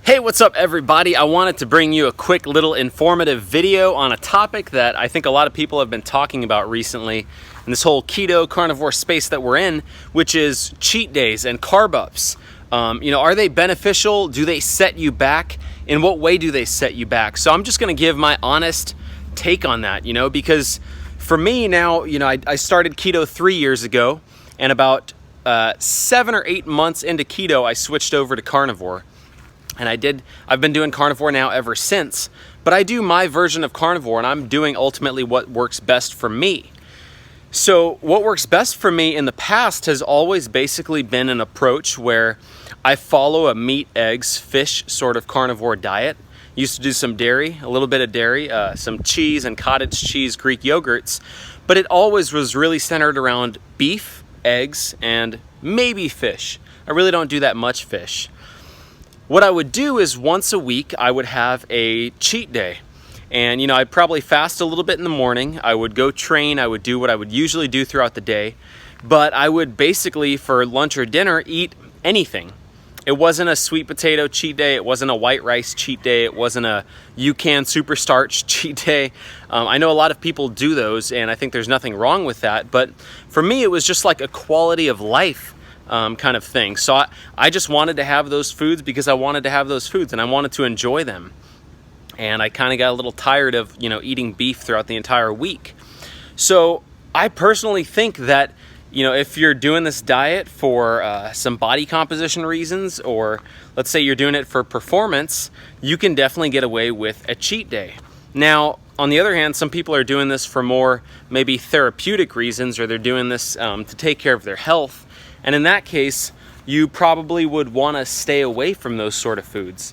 Hey, what's up everybody? I wanted to bring you a quick little informative video on a topic that I think a lot of people have been talking about recently in this whole keto carnivore space that we're in, which is cheat days and carb ups. Are they beneficial? Do they set you back? In what way do they set you back? So I'm just gonna give my honest take on that, because for me now, I started keto 3 years ago, and about 7 or 8 months into keto, I switched over to carnivore. And I've been doing carnivore now ever since, but I do my version of carnivore and I'm doing ultimately what works best for me. So what works best for me in the past has always basically been an approach where I follow a meat, eggs, fish sort of carnivore diet. Used to do some dairy, a little bit of dairy, some cheese and cottage cheese Greek yogurts, but it always was really centered around beef, eggs, and maybe fish. I really don't do that much fish. What I would do is once a week, I would have a cheat day. And I'd probably fast a little bit in the morning. I would go train. I would do what I would usually do throughout the day. But I would basically, for lunch or dinner, eat anything. It wasn't a sweet potato cheat day. It wasn't a white rice cheat day. It wasn't a UCAN super starch cheat day. I know a lot of people do those, and I think there's nothing wrong with that. But for me, it was just like a quality of life kind of thing. So I just wanted to have those foods because I wanted to have those foods and I wanted to enjoy them. And I kind of got a little tired of, eating beef throughout the entire week. So I personally think that, if you're doing this diet for some body composition reasons, or let's say you're doing it for performance, you can definitely get away with a cheat day. Now, on the other hand, some people are doing this for more maybe therapeutic reasons, or they're doing this to take care of their health. And in that case, you probably would want to stay away from those sort of foods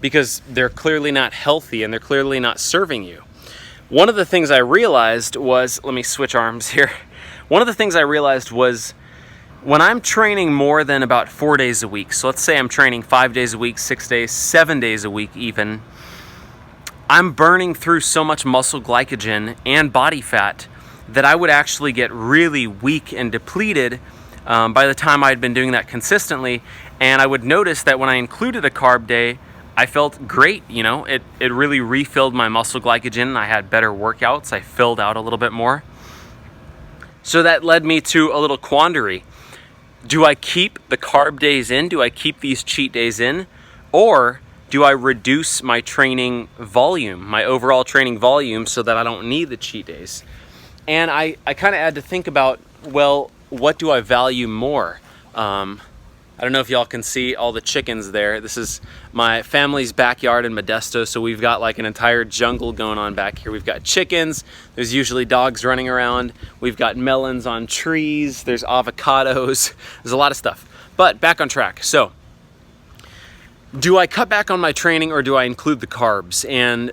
because they're clearly not healthy and they're clearly not serving you. One of the things I realized was, let me switch arms here. One of the things I realized was when I'm training more than about 4 days a week, so let's say I'm training 5 days a week, 6 days, 7 days a week even, I'm burning through so much muscle glycogen and body fat that I would actually get really weak and depleted by the time I'd been doing that consistently. And I would notice that when I included a carb day, I felt great. It really refilled my muscle glycogen. I had better workouts. I filled out a little bit more. So that led me to a little quandary. Do I keep the carb days in? Do I keep these cheat days in? Or do I reduce my training volume, my overall training volume, so that I don't need the cheat days? And I kind of had to think about, well, what do I value more? I don't know if y'all can see all the chickens there. This is my family's backyard in Modesto, so we've got like an entire jungle going on back here. We've got chickens, there's usually dogs running around, we've got melons on trees, there's avocados, there's a lot of stuff. But back on track. So, do I cut back on my training or do I include the carbs? And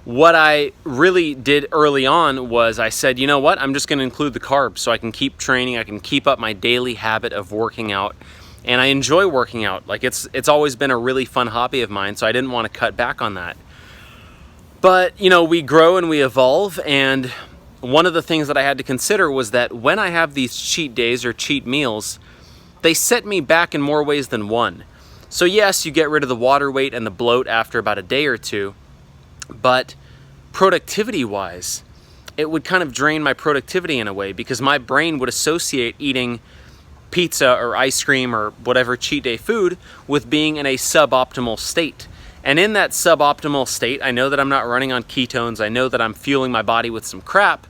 what I really did early on was I said, you know what, I'm just going to include the carbs so I can keep training, I can keep up my daily habit of working out, and I enjoy working out. Like it's always been a really fun hobby of mine, so I didn't want to cut back on that. But, we grow and we evolve, and one of the things that I had to consider was that when I have these cheat days or cheat meals, they set me back in more ways than one. So yes, you get rid of the water weight and the bloat after about a day or two, but productivity-wise, it would kind of drain my productivity in a way because my brain would associate eating pizza or ice cream or whatever cheat day food with being in a suboptimal state. And in that suboptimal state, I know that I'm not running on ketones, I know that I'm fueling my body with some crap.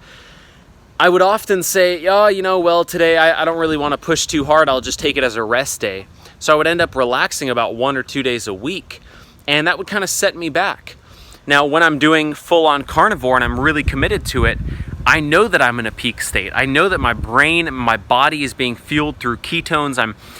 I would often say, well, today I don't really want to push too hard, I'll just take it as a rest day. So I would end up relaxing about 1 or 2 days a week, and that would kind of set me back. Now, when I'm doing full-on carnivore and I'm really committed to it, I know that I'm in a peak state. I know that my brain and my body is being fueled through ketones.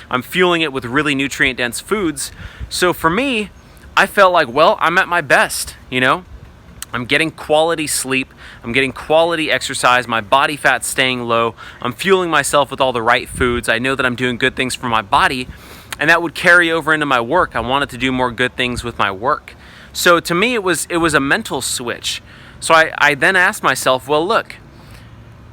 I'm fueling it with really nutrient-dense foods. So for me, I felt like, well, I'm at my best, I'm getting quality sleep. I'm getting quality exercise. My body fat's staying low. I'm fueling myself with all the right foods. I know that I'm doing good things for my body, and that would carry over into my work. I wanted to do more good things with my work. So to me, it was a mental switch. So I then asked myself, well, look,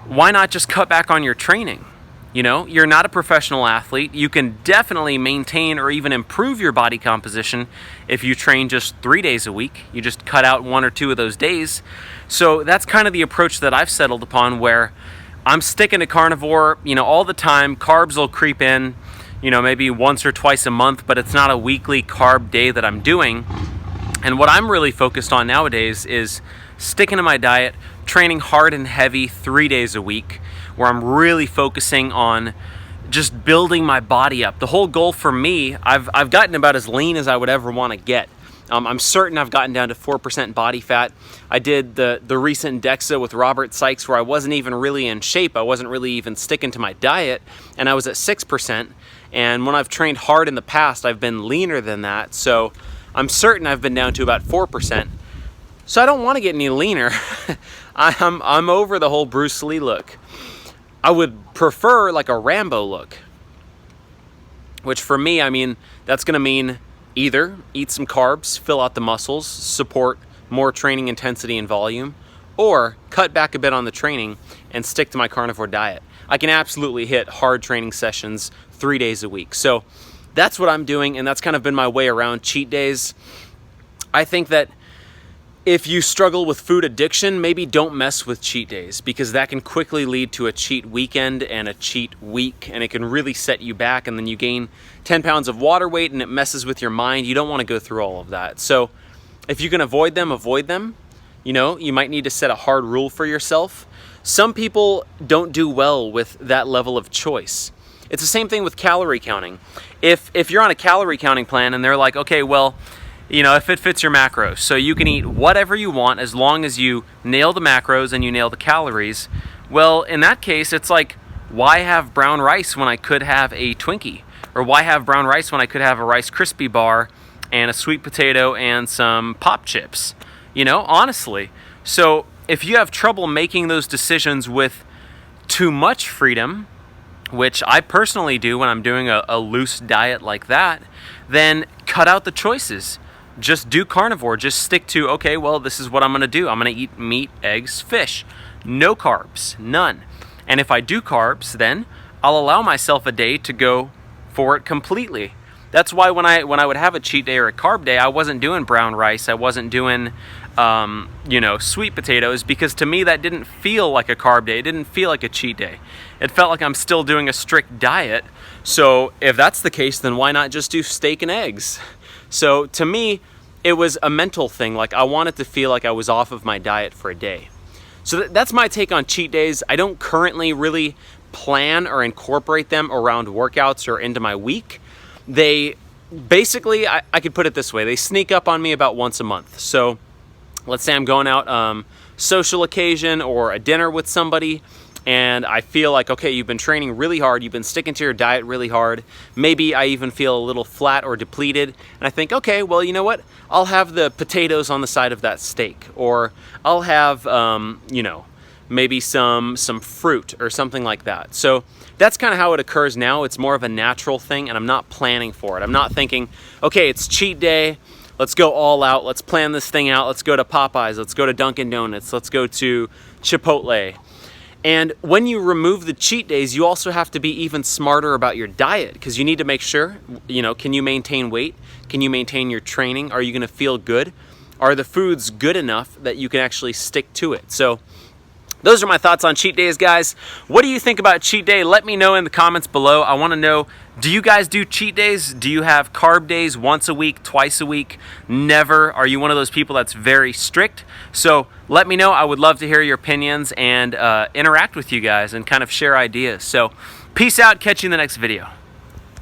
why not just cut back on your training? You know, you're not a professional athlete. You can definitely maintain or even improve your body composition if you train just 3 days a week. You just cut out 1 or 2 of those days. So that's kind of the approach that I've settled upon, where I'm sticking to carnivore, you know, all the time. Carbs will creep in, you know, maybe once or twice a month, but it's not a weekly carb day that I'm doing. And what I'm really focused on nowadays is sticking to my diet, training hard and heavy 3 days a week, where I'm really focusing on just building my body up. The whole goal for me, I've gotten about as lean as I would ever want to get. I'm certain I've gotten down to 4% body fat. I did the recent DEXA with Robert Sykes, where I wasn't even really in shape. I wasn't really even sticking to my diet, and I was at 6%. And when I've trained hard in the past, I've been leaner than that. So I'm certain I've been down to about 4%. So I don't want to get any leaner. I'm over the whole Bruce Lee look. I would prefer like a Rambo look, which for me, I mean, that's going to mean either eat some carbs, fill out the muscles, support more training intensity and volume, or cut back a bit on the training and stick to my carnivore diet. I can absolutely hit hard training sessions 3 days a week. So that's what I'm doing, and that's kind of been my way around cheat days. I think that if you struggle with food addiction, maybe don't mess with cheat days, because that can quickly lead to a cheat weekend and a cheat week, and it can really set you back, and then you gain 10 pounds of water weight and it messes with your mind. You don't want to go through all of that. So if you can avoid them, avoid them. You know, you might need to set a hard rule for yourself. Some people don't do well with that level of choice. It's the same thing with calorie counting. If you're on a calorie counting plan and they're like, okay, well, you know, if it fits your macros, so you can eat whatever you want as long as you nail the macros and you nail the calories. Well, in that case, it's like, why have brown rice when I could have a Twinkie? Or why have brown rice when I could have a Rice Krispie bar and a sweet potato and some pop chips? You know, honestly. So if you have trouble making those decisions with too much freedom, which I personally do when I'm doing a loose diet like that, then cut out the choices. Just do carnivore. Just stick to, okay, well, this is what I'm going to do. I'm going to eat meat, eggs, fish. No carbs, none. And if I do carbs, then I'll allow myself a day to go for it completely. That's why when I would have a cheat day or a carb day, I wasn't doing brown rice. I wasn't doing, you know, sweet potatoes, because to me that didn't feel like a carb day. It didn't feel like a cheat day. It felt like I'm still doing a strict diet. So if that's the case, then why not just do steak and eggs? So to me, it was a mental thing. Like, I wanted to feel like I was off of my diet for a day. So that's my take on cheat days. I don't currently really plan or incorporate them around workouts or into my week. They basically, I could put it this way, they sneak up on me about once a month. So let's say I'm going out, social occasion or a dinner with somebody, and I feel like, okay, you've been training really hard, you've been sticking to your diet really hard, maybe I even feel a little flat or depleted, and I think, okay, well, you know what, I'll have the potatoes on the side of that steak, or I'll have, you know, maybe some fruit or something like that. So that's kind of how it occurs now. It's more of a natural thing, and I'm not planning for it. I'm not thinking, okay, it's cheat day, let's go all out, let's plan this thing out, let's go to Popeyes, let's go to Dunkin' Donuts, let's go to Chipotle. And when you remove the cheat days, you also have to be even smarter about your diet, because you need to make sure, you know, can you maintain weight? Can you maintain your training? Are you going to feel good? Are the foods good enough that you can actually stick to it? So those are my thoughts on cheat days, guys. What do you think about cheat day? Let me know in the comments below. I want to know, do you guys do cheat days? Do you have carb days once a week, twice a week, never? Are you one of those people that's very strict? So let me know. I would love to hear your opinions and interact with you guys and kind of share ideas. So peace out. Catch you in the next video.